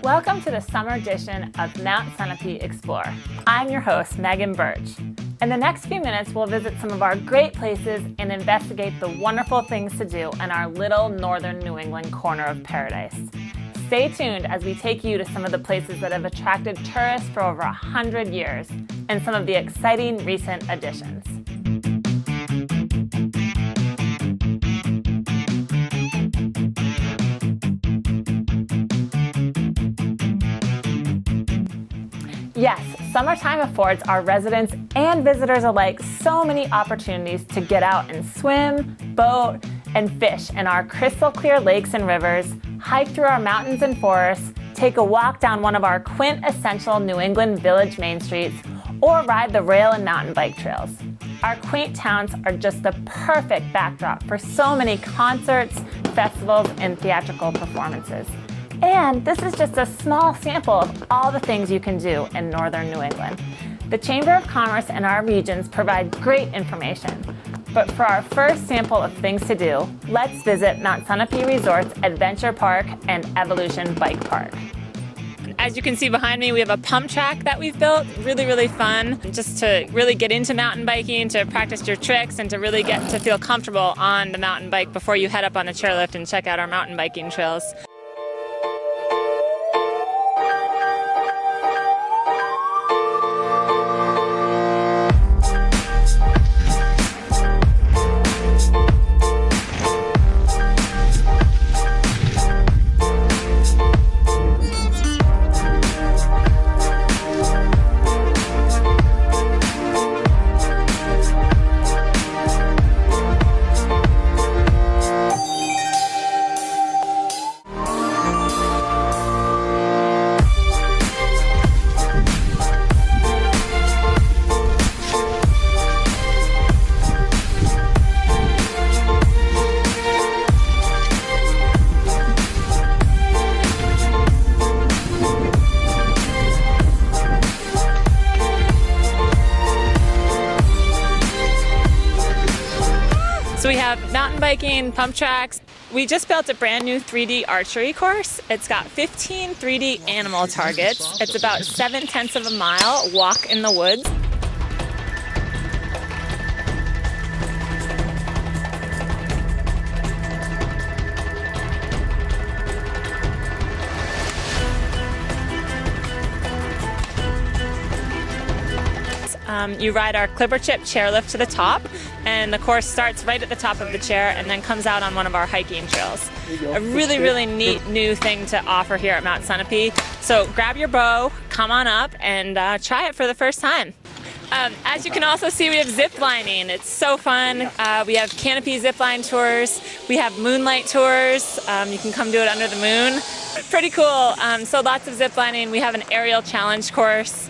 Welcome to the summer edition of Mount Sunapee Explore. I'm your host, Megan Birch. In the next few minutes, we'll visit some of our great places and investigate the wonderful things to do in our little northern New England corner of paradise. Stay tuned as we take you to some of the places that have attracted tourists for over 100 years and some of the exciting recent additions. Yes, summertime affords our residents and visitors alike so many opportunities to get out and swim, boat, and fish in our crystal clear lakes and rivers, hike through our mountains and forests, take a walk down one of our quintessential New England village main streets, or ride the rail and mountain bike trails. Our quaint towns are just the perfect backdrop for so many concerts, festivals, and theatrical performances. And this is just a small sample of all the things you can do in northern New England. The Chamber of Commerce and our regions provide great information. But for our first sample of things to do, let's visit Mount Sunapee Resort's Adventure Park and Evolution Bike Park. As you can see behind me, we have a pump track that we've built. Really, really fun, just to really get into mountain biking, to practice your tricks, and to really get to feel comfortable on the mountain bike before you head up on the chairlift and check out our mountain biking trails. So we have mountain biking, pump tracks. We just built a brand new 3D archery course. It's got 15 3D animal targets. It's about 7/10 of a mile walk in the woods. You ride our clipper chip chairlift to the top, and the course starts right at the top of the chair and then comes out on one of our hiking trails. A really, really neat new thing to offer here at Mount Sunapee. So grab your bow, come on up, and try it for the first time. As you can also see, we have zip lining. It's so fun. We have canopy zip line tours. We have moonlight tours. You can come do it under the moon. Pretty cool. So lots of zip lining. We have an aerial challenge course.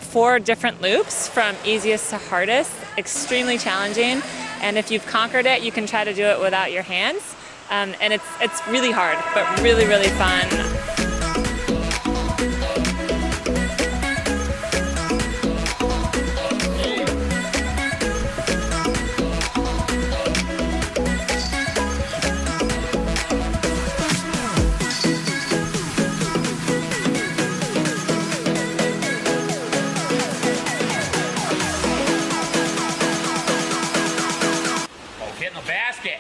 4 different loops from easiest to hardest, extremely challenging. And if you've conquered it, you can try to do it without your hands. And it's really hard, but really, really fun. Get in the basket.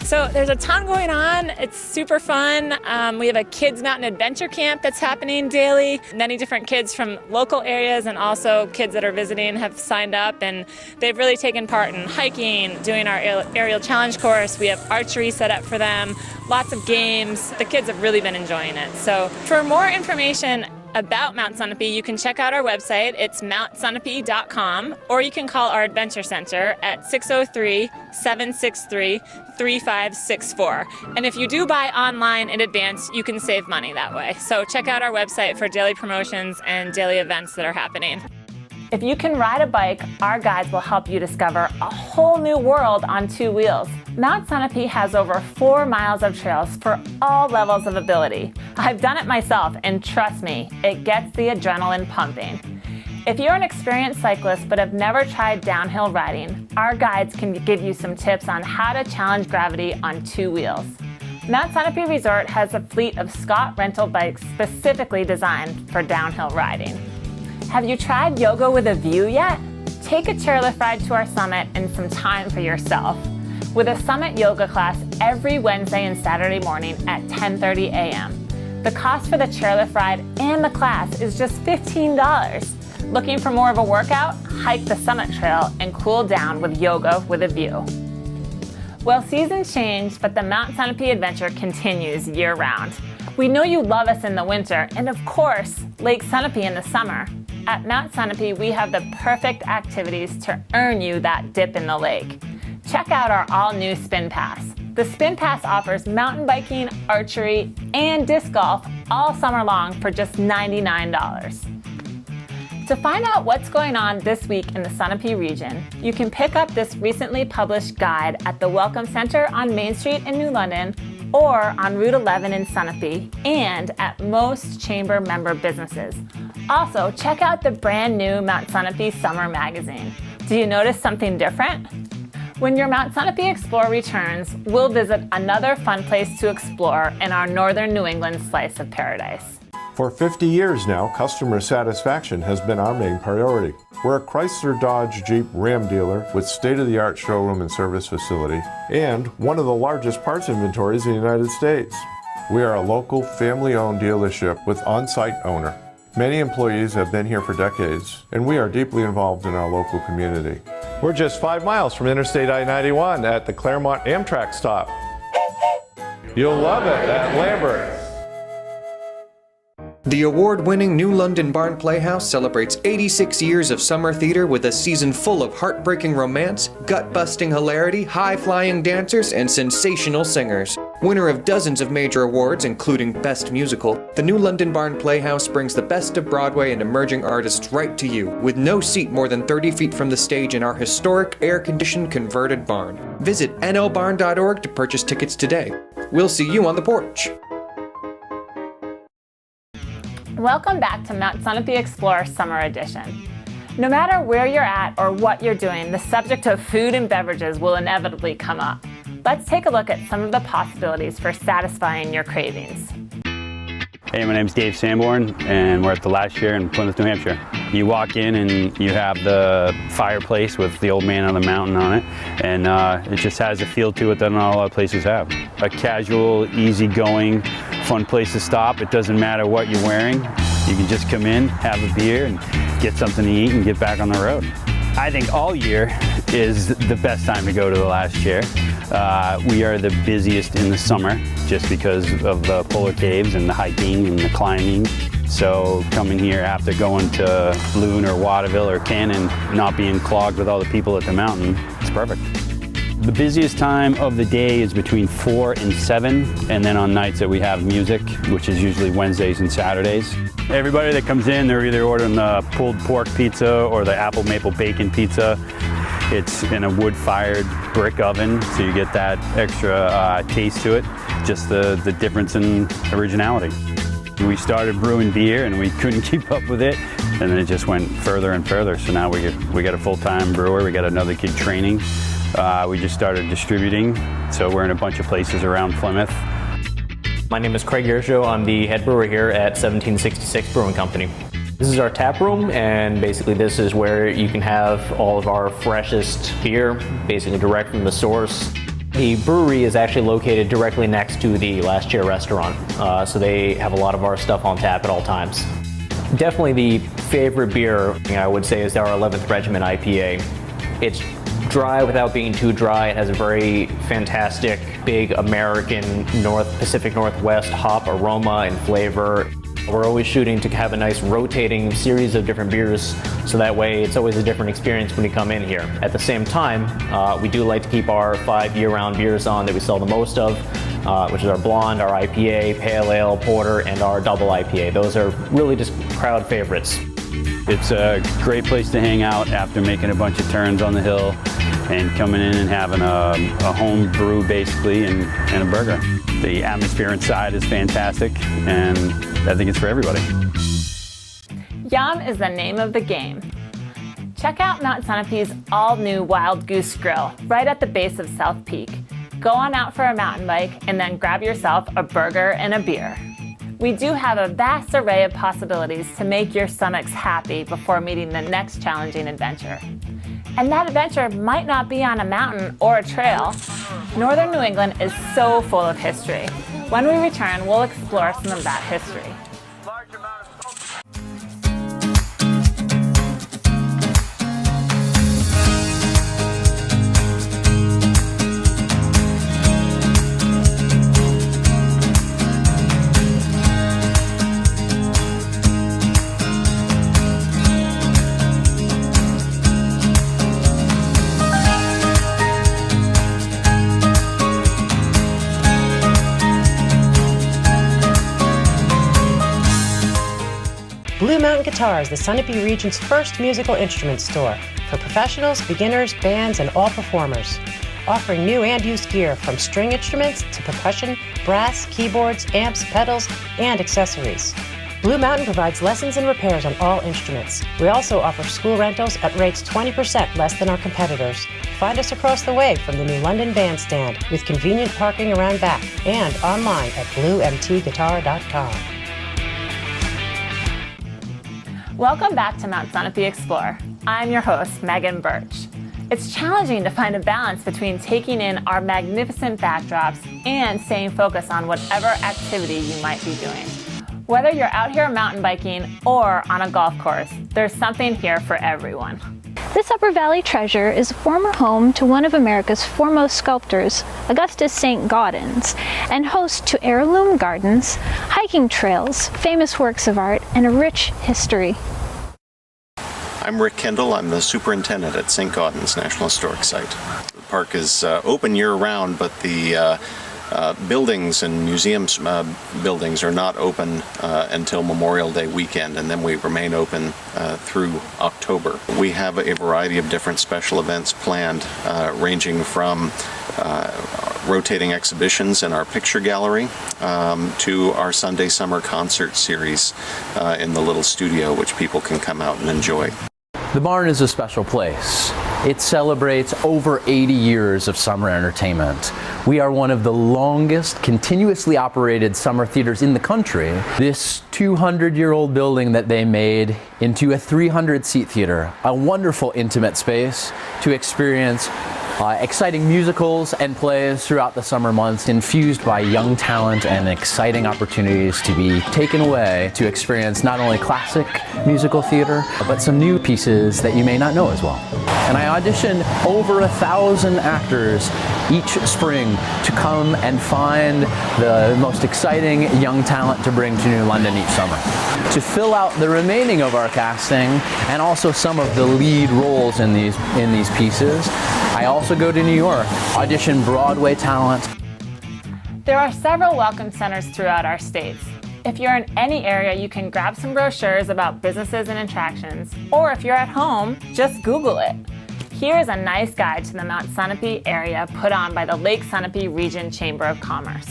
So there's a ton going on. It's super fun. We have a kids mountain adventure camp that's happening daily. Many different kids from local areas and also kids that are visiting have signed up, and they've really taken part in hiking, doing our aerial challenge course. We have archery set up for them, lots of games. The kids have really been enjoying it. So for more information about Mount Sunapee, you can check out our website. It's mountsunapee.com, or you can call our Adventure Center at 603-763-3564. And if you do buy online in advance, you can save money that way. So check out our website for daily promotions and daily events that are happening. If you can ride a bike, our guides will help you discover a whole new world on 2 wheels. Mount Sunapee has over 4 miles of trails for all levels of ability. I've done it myself, and trust me, it gets the adrenaline pumping. If you're an experienced cyclist but have never tried downhill riding, our guides can give you some tips on how to challenge gravity on 2 wheels. Mount Sunapee Resort has a fleet of Scott rental bikes specifically designed for downhill riding. Have you tried yoga with a view yet? Take a chairlift ride to our summit and some time for yourself. With a summit yoga class every Wednesday and Saturday morning at 10:30 a.m. The cost for the chairlift ride and the class is just $15. Looking for more of a workout? Hike the summit trail and cool down with yoga with a view. Well, seasons change, but the Mount Sunapee adventure continues year-round. We know you love us in the winter, and of course, Lake Sunapee in the summer. At Mount Sunapee, we have the perfect activities to earn you that dip in the lake. Check out our all-new Spin Pass. The Spin Pass offers mountain biking, archery, and disc golf all summer long for just $99. To find out what's going on this week in the Sunapee region, you can pick up this recently published guide at the Welcome Center on Main Street in New London or on Route 11 in Sunapee and at most Chamber member businesses. Also, check out the brand new Mount Sunapee Summer Magazine. Do you notice something different? When your Mount Sunapee Explore returns, we'll visit another fun place to explore in our northern New England slice of paradise. For 50 years now, customer satisfaction has been our main priority. We're a Chrysler, Dodge, Jeep, Ram dealer with state-of-the-art showroom and service facility and one of the largest parts inventories in the United States. We are a local, family-owned dealership with on-site owner. Many employees have been here for decades, and we are deeply involved in our local community. We're just 5 miles from Interstate I-91 at the Claremont Amtrak stop. You'll love it at Lambert. The award-winning New London Barn Playhouse celebrates 86 years of summer theater with a season full of heartbreaking romance, gut-busting hilarity, high-flying dancers, and sensational singers. Winner of dozens of major awards, including Best Musical, the New London Barn Playhouse brings the best of Broadway and emerging artists right to you, with no seat more than 30 feet from the stage in our historic, air-conditioned, converted barn. Visit nlbarn.org to purchase tickets today. We'll see you on the porch. Welcome back to Mount Sunapee Explorer Summer Edition. No matter where you're at or what you're doing, the subject of food and beverages will inevitably come up. Let's take a look at some of the possibilities for satisfying your cravings. Hey, my name's Dave Sanborn, and we're at the Last Year in Plymouth, New Hampshire. You walk in and you have the fireplace with the old man on the mountain on it, and it just has a feel to it that not a lot of places have. A casual, easygoing, fun place to stop. It doesn't matter what you're wearing. You can just come in, have a beer, and get something to eat and get back on the road. I think all year is the best time to go to the Last Year. We are the busiest in the summer just because of the polar caves and the hiking and the climbing. So coming here after going to Loon or Waterville or Cannon, not being clogged with all the people at the mountain, it's perfect. The busiest time of the day is between 4 and 7, and then on nights that we have music, which is usually Wednesdays and Saturdays. Everybody that comes in, they're either ordering the pulled pork pizza or the apple maple bacon pizza. It's in a wood-fired brick oven, so you get that extra taste to it, just the difference in originality. We started brewing beer and we couldn't keep up with it, and then it just went further and further. So now we got a full-time brewer, we got another kid training. We just started distributing, so we're in a bunch of places around Plymouth. My name is Craig Yershow. I'm the head brewer here at 1766 Brewing Company. This is our tap room, and basically this is where you can have all of our freshest beer, basically direct from the source. The brewery is actually located directly next to the Last Chair restaurant, so they have a lot of our stuff on tap at all times. Definitely the favorite beer, I would say, is our 11th Regiment IPA. It's dry without being too dry. It has a very fantastic, big American Pacific Northwest hop aroma and flavor. We're always shooting to have a nice rotating series of different beers, so that way it's always a different experience when you come in here. At the same time, we do like to keep our 5 year-round beers on that we sell the most of, which is our blonde, our IPA, pale ale, porter, and our double IPA. Those are really just crowd favorites. It's a great place to hang out after making a bunch of turns on the hill and coming in and having a home brew basically and a burger. The atmosphere inside is fantastic, and I think it's for everybody. Yum is the name of the game. Check out Mount Sunapee's all-new Wild Goose Grill right at the base of South Peak. Go on out for a mountain bike and then grab yourself a burger and a beer. We do have a vast array of possibilities to make your stomachs happy before meeting the next challenging adventure. And that adventure might not be on a mountain or a trail. Northern New England is so full of history. When we return, we'll explore some of that history. Blue Mountain Guitar is the Sunapee region's first musical instrument store for professionals, beginners, bands, and all performers. Offering new and used gear from string instruments to percussion, brass, keyboards, amps, pedals, and accessories. Blue Mountain provides lessons and repairs on all instruments. We also offer school rentals at rates 20% less than our competitors. Find us across the way from the new London Bandstand with convenient parking around back and online at bluemtguitar.com. Welcome back to Mount Sunapee Explore. I'm your host, Megan Birch. It's challenging to find a balance between taking in our magnificent backdrops and staying focused on whatever activity you might be doing. Whether you're out here mountain biking or on a golf course, there's something here for everyone. This Upper Valley treasure is a former home to one of America's foremost sculptors, Augustus St. Gaudens, and host to heirloom gardens, hiking trails, famous works of art, and a rich history. I'm Rick Kendall. I'm the superintendent at St. Gaudens National Historic Site. The park is open year-round, but the buildings and museums buildings are not open until Memorial Day weekend, and then we remain open through October. We have a variety of different special events planned, ranging from rotating exhibitions in our picture gallery to our Sunday summer concert series in the little studio, which people can come out and enjoy. The barn is a special place. It celebrates over 80 years of summer entertainment. We are one of the longest continuously operated summer theaters in the country. This 200-year-old building that they made into a 300-seat theater, a wonderful intimate space to experience exciting musicals and plays throughout the summer months, infused by young talent and exciting opportunities to be taken away to experience not only classic musical theater, but some new pieces that you may not know as well. And I auditioned over 1,000 actors each spring to come and find the most exciting young talent to bring to New London each summer. To fill out the remaining of our casting and also some of the lead roles in these pieces, I also go to New York, audition Broadway talent. There are several welcome centers throughout our states. If you're in any area, you can grab some brochures about businesses and attractions, or if you're at home, just Google it. Here's a nice guide to the Mount Sunapee area put on by the Lake Sunapee Region Chamber of Commerce.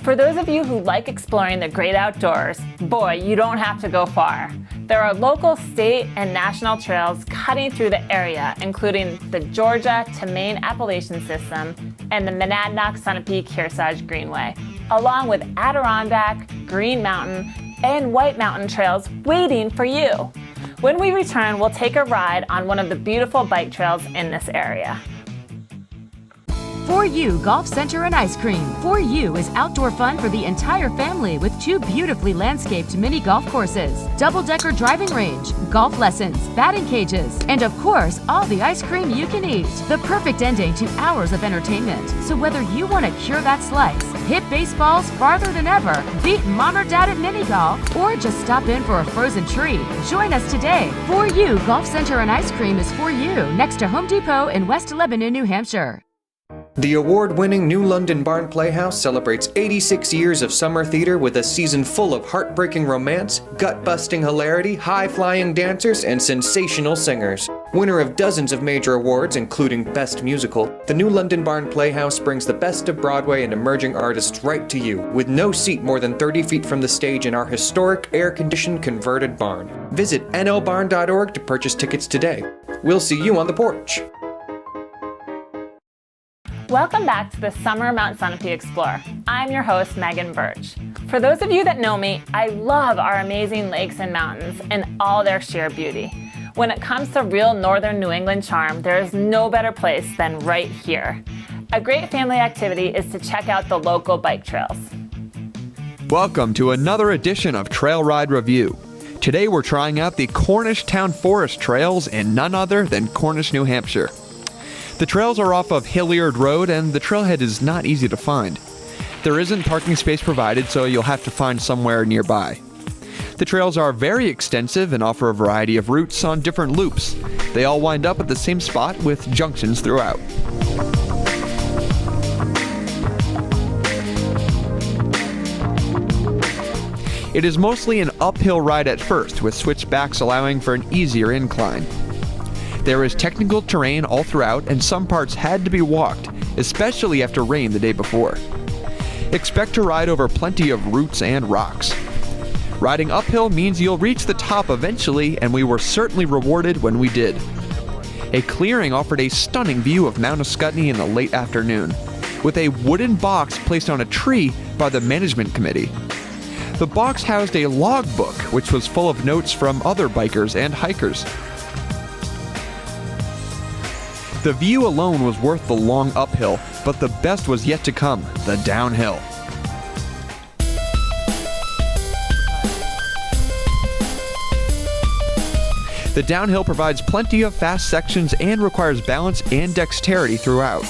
For those of you who like exploring the great outdoors, boy, you don't have to go far. There are local, state, and national trails cutting through the area, including the Georgia to Maine Appalachian System and the Monadnock-Sunapee-Kearsarge Greenway, along with Adirondack, Green Mountain, and White Mountain trails waiting for you. When we return, we'll take a ride on one of the beautiful bike trails in this area. For You Golf Center and Ice Cream. For You is outdoor fun for the entire family with 2 beautifully landscaped mini golf courses, double-decker driving range, golf lessons, batting cages, and of course, all the ice cream you can eat. The perfect ending to hours of entertainment. So whether you want to cure that slice, hit baseballs farther than ever, beat mom or dad at mini golf, or just stop in for a frozen treat, join us today. For You Golf Center and Ice Cream is for you, next to Home Depot in West Lebanon, New Hampshire. The award-winning New London Barn Playhouse celebrates 86 years of summer theater with a season full of heartbreaking romance, gut-busting hilarity, high-flying dancers, and sensational singers. Winner of dozens of major awards, including Best Musical, the New London Barn Playhouse brings the best of Broadway and emerging artists right to you, with no seat more than 30 feet from the stage in our historic, air-conditioned, converted barn. Visit nlbarn.org to purchase tickets today. We'll see you on the porch. Welcome back to the Summer Mount Sunapee Explorer. I'm your host, Megan Birch. For those of you that know me, I love our amazing lakes and mountains and all their sheer beauty. When it comes to real northern New England charm, there is no better place than right here. A great family activity is to check out the local bike trails. Welcome to another edition of Trail Ride Review. Today we're trying out the Cornish Town Forest trails in none other than Cornish, New Hampshire. The trails are off of Hilliard Road and the trailhead is not easy to find. There isn't parking space provided, so you'll have to find somewhere nearby. The trails are very extensive and offer a variety of routes on different loops. They all wind up at the same spot with junctions throughout. It is mostly an uphill ride at first, with switchbacks allowing for an easier incline. There is technical terrain all throughout, and some parts had to be walked, especially after rain the day before. Expect to ride over plenty of roots and rocks. Riding uphill means you'll reach the top eventually, and we were certainly rewarded when we did. A clearing offered a stunning view of Mount Ascutney in the late afternoon, with a wooden box placed on a tree by the management committee. The box housed a logbook, which was full of notes from other bikers and hikers. The view alone was worth the long uphill, but the best was yet to come, the downhill. The downhill provides plenty of fast sections and requires balance and dexterity throughout.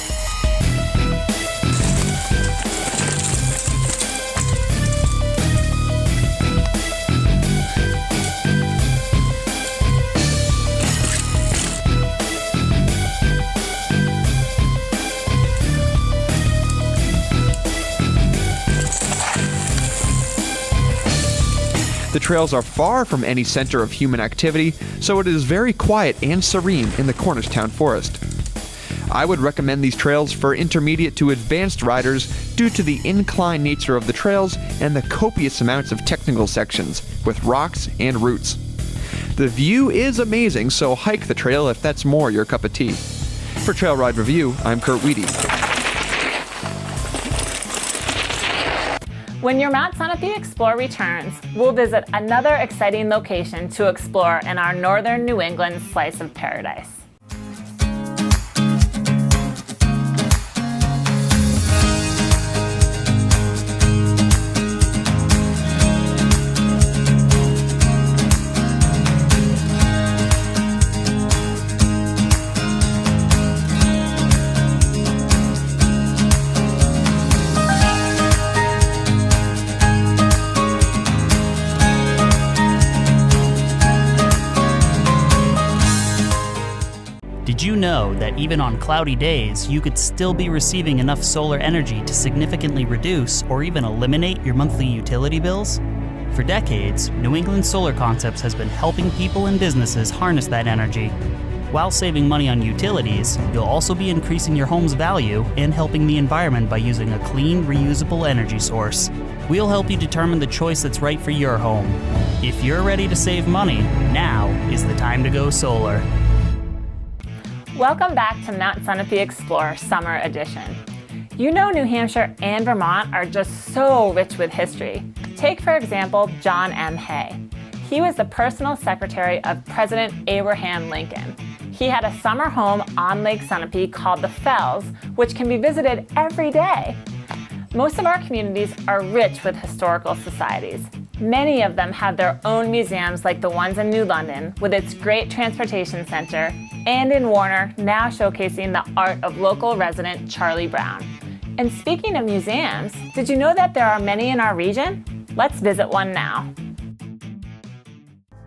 The trails are far from any center of human activity, so it is very quiet and serene in the Cornish Town Forest. I would recommend these trails for intermediate to advanced riders due to the incline nature of the trails and the copious amounts of technical sections, with rocks and roots. The view is amazing, so hike the trail if that's more your cup of tea. For Trail Ride Review, I'm Kurt Weedy. When your Mount Sunapee Explorer returns, we'll visit another exciting location to explore in our northern New England slice of paradise. Did you know that even on cloudy days, you could still be receiving enough solar energy to significantly reduce or even eliminate your monthly utility bills? For decades, New England Solar Concepts has been helping people and businesses harness that energy. While saving money on utilities, you'll also be increasing your home's value and helping the environment by using a clean, reusable energy source. We'll help you determine the choice that's right for your home. If you're ready to save money, now is the time to go solar. Welcome back to Mount Sunapee Explorer Summer Edition. You know New Hampshire and Vermont are just so rich with history. Take, for example, John M. Hay. He was the personal secretary of President Abraham Lincoln. He had a summer home on Lake Sunapee called the Fells, which can be visited every day. Most of our communities are rich with historical societies. Many of them have their own museums like the ones in New London, with its great transportation center, and in Warner, now showcasing the art of local resident Charlie Brown. And speaking of museums, did you know that there are many in our region? Let's visit one now.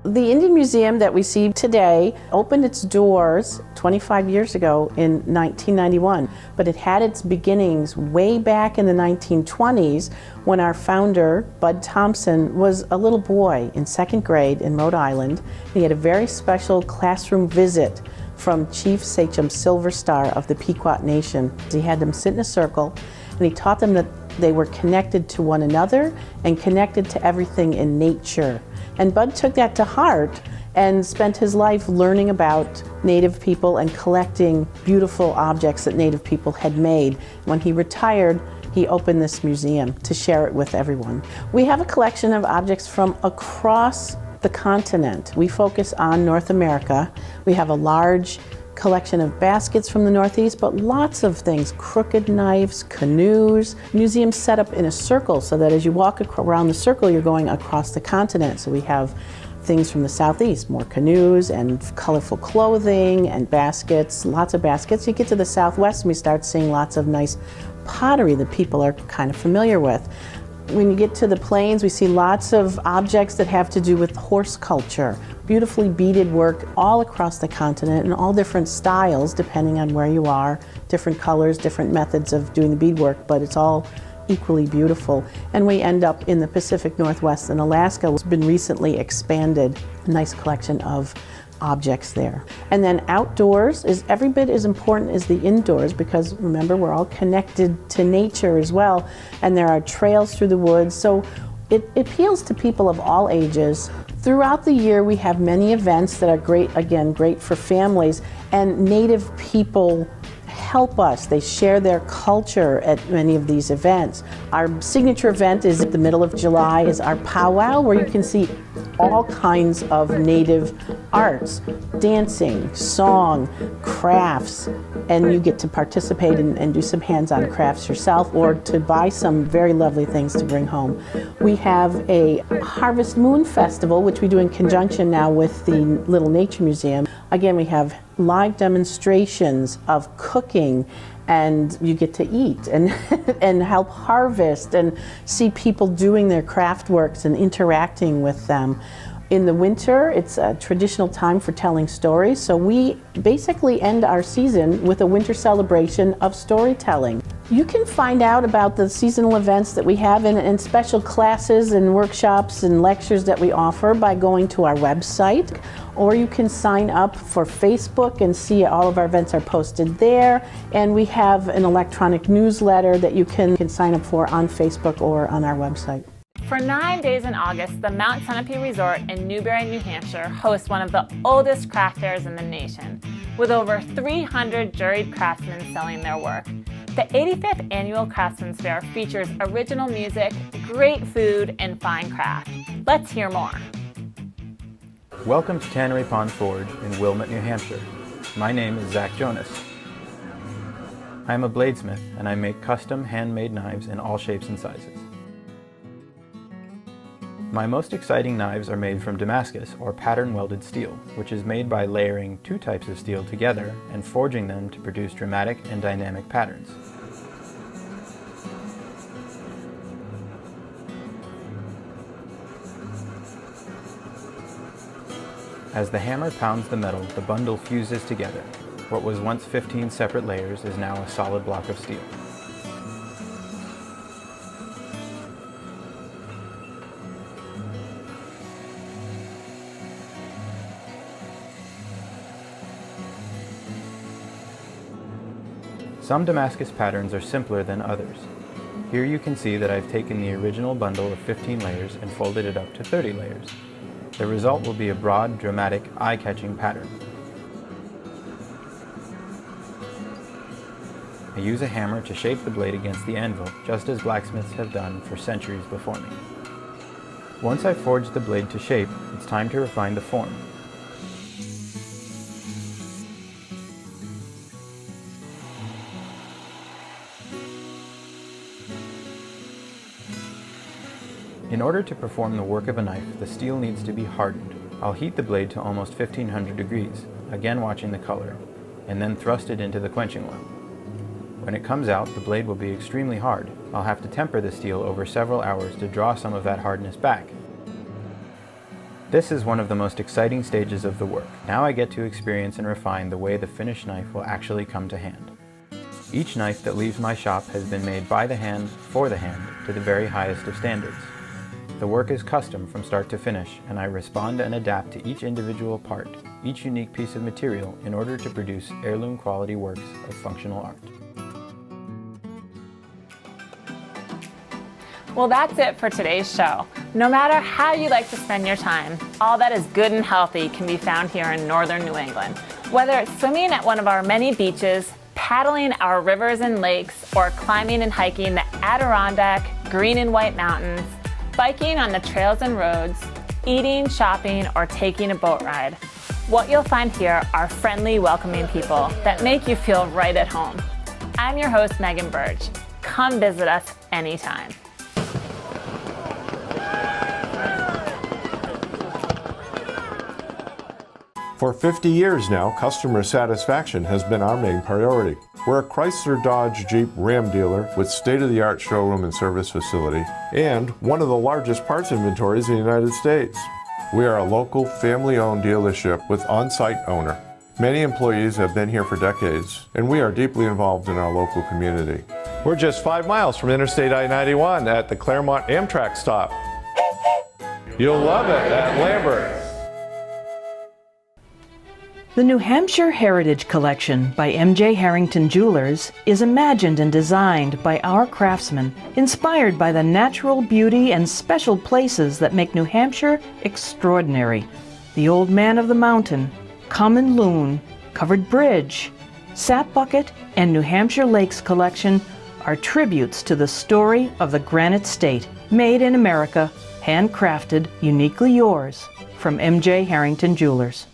The Indian Museum that we see today opened its doors 25 years ago in 1991, but it had its beginnings way back in the 1920s when our founder, Bud Thompson, was a little boy in second grade in Rhode Island. He had a very special classroom visit from Chief Sachem Silver Star of the Pequot Nation. He had them sit in a circle, and he taught them that they were connected to one another and connected to everything in nature. And Bud took that to heart and spent his life learning about Native people and collecting beautiful objects that Native people had made. When he retired, he opened this museum to share it with everyone. We have a collection of objects from across the continent. We focus on North America. We have a large collection of baskets from the Northeast, but lots of things, crooked knives, canoes. Museums set up in a circle so that as you walk around the circle, you're going across the continent. So we have things from the Southeast, more canoes and colorful clothing and baskets, lots of baskets. You get to the Southwest and we start seeing lots of nice pottery that people are kind of familiar with. When you get to the plains, we see lots of objects that have to do with horse culture, beautifully beaded work all across the continent in all different styles depending on where you are, different colors, different methods of doing the beadwork, but it's all equally beautiful. And we end up in the Pacific Northwest and Alaska. It's been recently expanded, a nice collection of objects there. And then outdoors is every bit as important as the indoors, because remember, we're all connected to nature as well, and there are trails through the woods, so it appeals to people of all ages. Throughout the year we have many events that are great, again, great for families, and Native people help us. They share their culture at many of these events. Our signature event is at the middle of July, is our powwow, where you can see all kinds of Native arts, dancing, song, crafts, and you get to participate and do some hands-on crafts yourself or to buy some very lovely things to bring home. We have a Harvest Moon Festival, which we do in conjunction now with the Little Nature Museum. Again, we have live demonstrations of cooking, and you get to eat and and help harvest and see people doing their craft works and interacting with them. In the winter, it's a traditional time for telling stories, so we basically end our season with a winter celebration of storytelling. You can find out about the seasonal events that we have and special classes and workshops and lectures that we offer by going to our website, or you can sign up for Facebook and see all of our events are posted there, and we have an electronic newsletter that you can sign up for on Facebook or on our website. For 9 days in August, the Mount Sunapee Resort in Newberry, New Hampshire hosts one of the oldest craft fairs in the nation, with over 300 juried craftsmen selling their work. The 85th Annual Craftsman's Fair features original music, great food, and fine craft. Let's hear more. Welcome to Tannery Pond Forge in Wilmot, New Hampshire. My name is Zach Jonas. I am a bladesmith and I make custom handmade knives in all shapes and sizes. My most exciting knives are made from Damascus, or pattern welded steel, which is made by layering two types of steel together and forging them to produce dramatic and dynamic patterns. As the hammer pounds the metal, the bundle fuses together. What was once 15 separate layers is now a solid block of steel. Some Damascus patterns are simpler than others. Here you can see that I've taken the original bundle of 15 layers and folded it up to 30 layers. The result will be a broad, dramatic, eye-catching pattern. I use a hammer to shape the blade against the anvil, just as blacksmiths have done for centuries before me. Once I've forged the blade to shape, it's time to refine the form. In order to perform the work of a knife, the steel needs to be hardened. I'll heat the blade to almost 1500 degrees, again watching the color, and then thrust it into the quenching oil. When it comes out, the blade will be extremely hard. I'll have to temper the steel over several hours to draw some of that hardness back. This is one of the most exciting stages of the work. Now I get to experience and refine the way the finished knife will actually come to hand. Each knife that leaves my shop has been made by the hand, for the hand, to the very highest of standards. The work is custom from start to finish, and I respond and adapt to each individual part, each unique piece of material, in order to produce heirloom quality works of functional art. Well, that's it for today's show. No matter how you like to spend your time, all that is good and healthy can be found here in northern New England. Whether it's swimming at one of our many beaches, paddling our rivers and lakes, or climbing and hiking the Adirondack, Green and White Mountains, biking on the trails and roads, eating, shopping, or taking a boat ride, what you'll find here are friendly, welcoming people that make you feel right at home. I'm your host, Megan Burge. Come visit us anytime. For 50 years now, customer satisfaction has been our main priority. We're a Chrysler, Dodge, Jeep, Ram dealer with state-of-the-art showroom and service facility, and one of the largest parts inventories in the United States. We are a local, family-owned dealership with on-site owner. Many employees have been here for decades, and we are deeply involved in our local community. We're just 5 miles from Interstate I-91 at the Claremont Amtrak stop. You'll love it at Lambert's. The New Hampshire Heritage Collection by M.J. Harrington Jewelers is imagined and designed by our craftsmen, inspired by the natural beauty and special places that make New Hampshire extraordinary. The Old Man of the Mountain, Common Loon, Covered Bridge, Sap Bucket, and New Hampshire Lakes Collection are tributes to the story of the Granite State, made in America, handcrafted, uniquely yours, from M.J. Harrington Jewelers.